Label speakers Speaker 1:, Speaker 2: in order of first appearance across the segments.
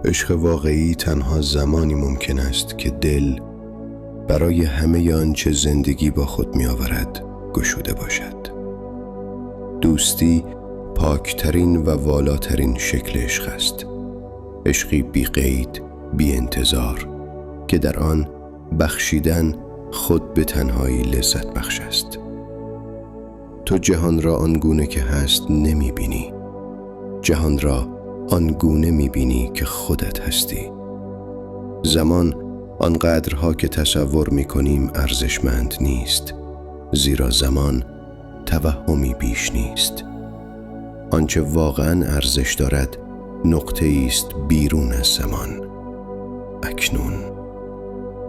Speaker 1: عشق واقعی تنها زمانی ممکن است که دل برای همه آنچه زندگی با خود می آورد گشوده باشد. دوستی پاکترین و والاترین شکل عشق است. عشقی بی قید، بی انتظار، که در آن بخشیدن خود به تنهایی لذت بخش است. تو جهان را آنگونه که هست نمی بینی. جهان را آنگونه می بینی که خودت هستی. زمان آنقدرها که تصور می کنیم ارزشمند نیست، زیرا زمان توهمی بیش نیست. آنچه واقعا ارزش دارد نقطه است بیرون از زمان، اکنون.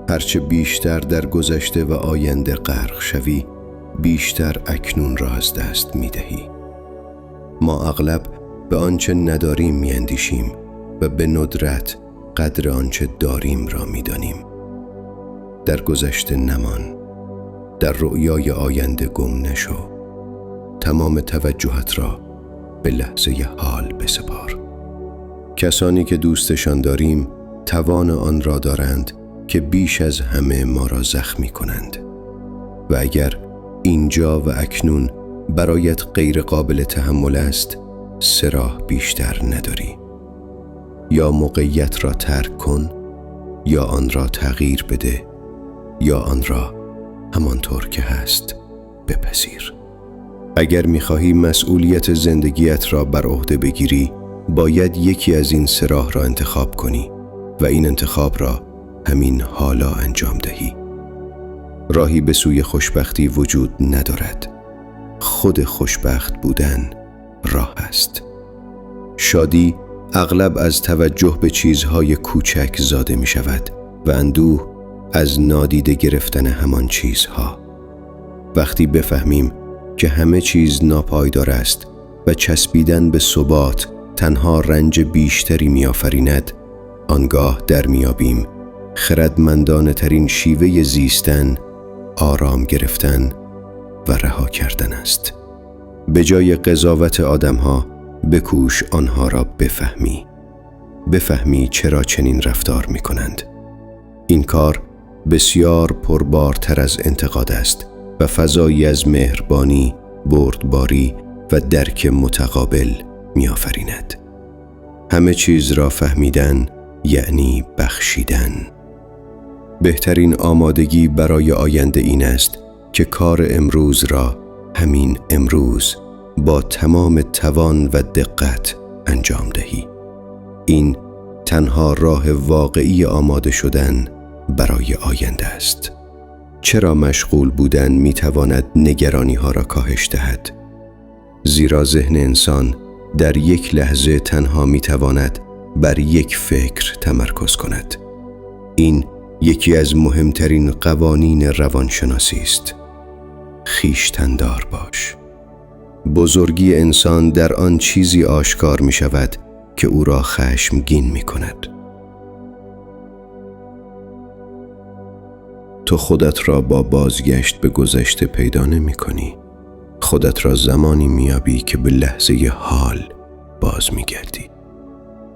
Speaker 1: هرچه بیشتر در گذشته و آینده غرق شوی، بیشتر اکنون را از دست می دهی. ما اغلب به آنچه نداریم می اندیشیم و به ندرت قدر آنچه داریم را می دانیم. در گذشته نمان، در رؤیای آینده گم نشو. تمام توجهت را به لحظه حال بسپار. کسانی که دوستشان داریم توان آن را دارند که بیش از همه ما را زخمی کنند. و اگر اینجا و اکنون برایت غیر قابل تحمل است، سه راه بیشتر نداری. یا موقعیت را ترک کن، یا آن را تغییر بده، یا آن را همانطور که هست بپذیر. اگر می‌خواهی مسئولیت زندگیت را بر عهده بگیری، باید یکی از این سه راه را انتخاب کنی و این انتخاب را همین حالا انجام دهی. راهی به سوی خوشبختی وجود ندارد. خود خوشبخت بودن راه است. شادی اغلب از توجه به چیزهای کوچک زاده می شود و اندوه از نادیده گرفتن همان چیزها. وقتی بفهمیم که همه چیز ناپایدار است و چسبیدن به ثبات تنها رنج بیشتری می آفریند، آنگاه در میابیم خردمندانه ترین شیوه زیستن آرام گرفتن و رها کردن است. به جای قضاوت آدمها بکوش آنها را بفهمی چرا چنین رفتار می کنند. این کار بسیار پربارتر از انتقاد است و فضایی از مهربانی، بردباری و درک متقابل می آفریند. همه چیز را فهمیدن یعنی بخشیدن. بهترین آمادگی برای آینده این است که کار امروز را همین امروز با تمام توان و دقت انجام دهی. این تنها راه واقعی آماده شدن برای آینده است. چرا مشغول بودن می تواند نگرانی ها را کاهش دهد؟ زیرا ذهن انسان در یک لحظه تنها می تواند بر یک فکر تمرکز کند. این یکی از مهمترین قوانین روانشناسی است. خویشتن‌دار باش. بزرگی انسان در آن چیزی آشکار می شود که او را خشمگین می کند. تو خودت را با بازگشت به گذشته پیدا نمی کنی. خودت را زمانی میابی که به لحظه حال باز می گردی.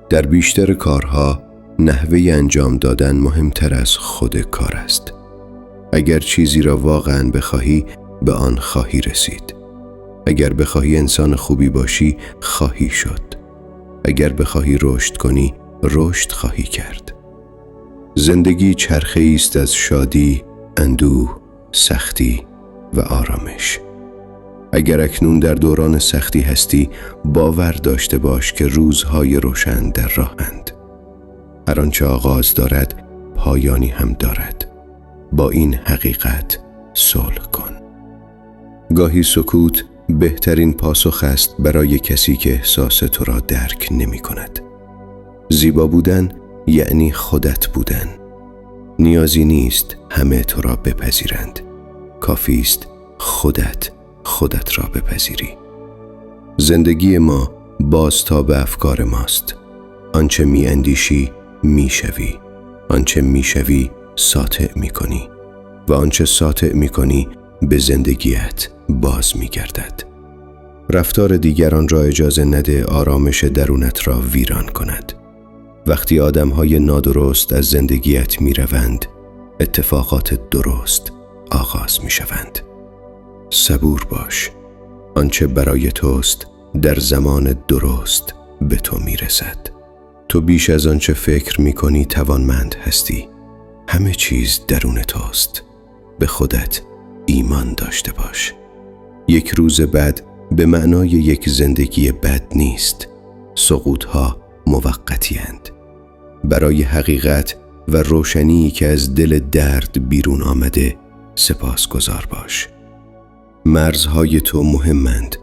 Speaker 1: در بیشتر کارها نحوه انجام دادن مهمتر از خود کار است. اگر چیزی را واقعاً بخواهی به آن خواهی رسید. اگر بخواهی انسان خوبی باشی خواهی شد. اگر بخواهی رشد کنی رشد خواهی کرد. زندگی چرخه‌ای است از شادی، اندوه، سختی و آرامش. اگر اکنون در دوران سختی هستی، باور داشته باش که روزهای روشن در راهند. هر آنچه آغاز دارد پایانی هم دارد. با این حقیقت صلح کن. گاهی سکوت بهترین پاسخ است برای کسی که احساس تو را درک نمی کند. زیبا بودن یعنی خودت بودن. نیازی نیست همه تو را بپذیرند. کافی است خودت را بپذیری. زندگی ما بازتاب افکار ماست. آنچه می اندیشی می شوی. آنچه می شوی ساطع می کنی و آنچه ساطع می کنی به زندگیت باز می گردد. رفتار دیگران را اجازه نده آرامش درونت را ویران کند. وقتی آدم‌های نادرست از زندگیت می‌روند، اتفاقات درست آغاز می‌شوند. صبور باش. آنچه برای توست در زمان درست به تو می‌رسد. تو بیش از آنچه فکر می‌کنی توانمند هستی. همه چیز درون توست. به خودت ایمان داشته باش. یک روز بد به معنای یک زندگی بد نیست. سقوط‌ها موقتی اند. برای حقیقت و روشنی که از دل درد بیرون آمده سپاسگزار باش. مرزهای تو مهمند،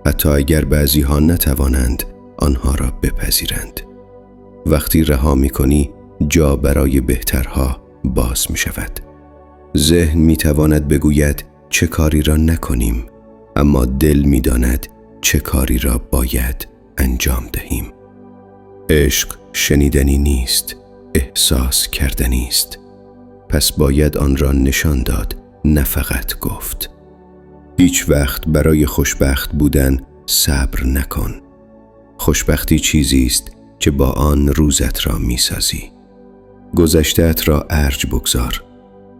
Speaker 1: حتی اگر بعضی‌ها نتوانند آنها را بپذیرند. وقتی رها می‌کنی، جا برای بهترها باز می‌شود. ذهن می‌تواند بگوید چه کاری را نکنیم، اما دل می‌داند چه کاری را باید انجام دهیم. عشق شنیدنی نیست، احساس کردنی است. پس باید آن را نشان داد، نه فقط گفت. هیچ وقت برای خوشبخت بودن صبر نکن. خوشبختی چیزی است که با آن روزت را می‌سازی. گذشته‌ات را ارج بگذار.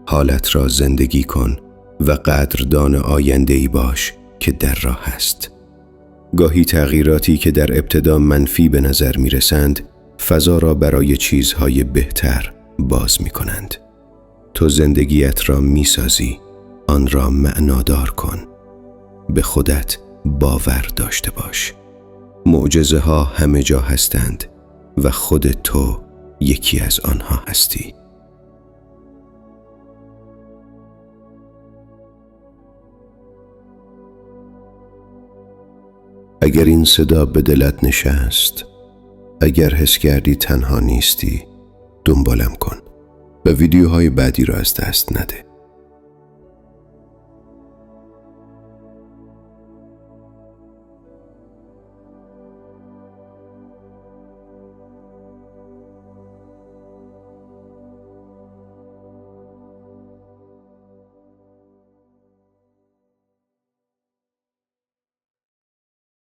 Speaker 1: حالت را زندگی کن و قدردان آینده‌ای باش که در راه است. گاهی تغییراتی که در ابتدا منفی به نظر می رسند، فضا را برای چیزهای بهتر باز می کنند. تو زندگیت را می سازی، آن را معنادار کن. به خودت باور داشته باش. معجزه ها همه جا هستند و خود تو یکی از آنها هستی. اگر این صدا به دلت نشست، اگر حس کردی تنها نیستی، دنبالم کن و ویدیوهای بعدی را از دست نده.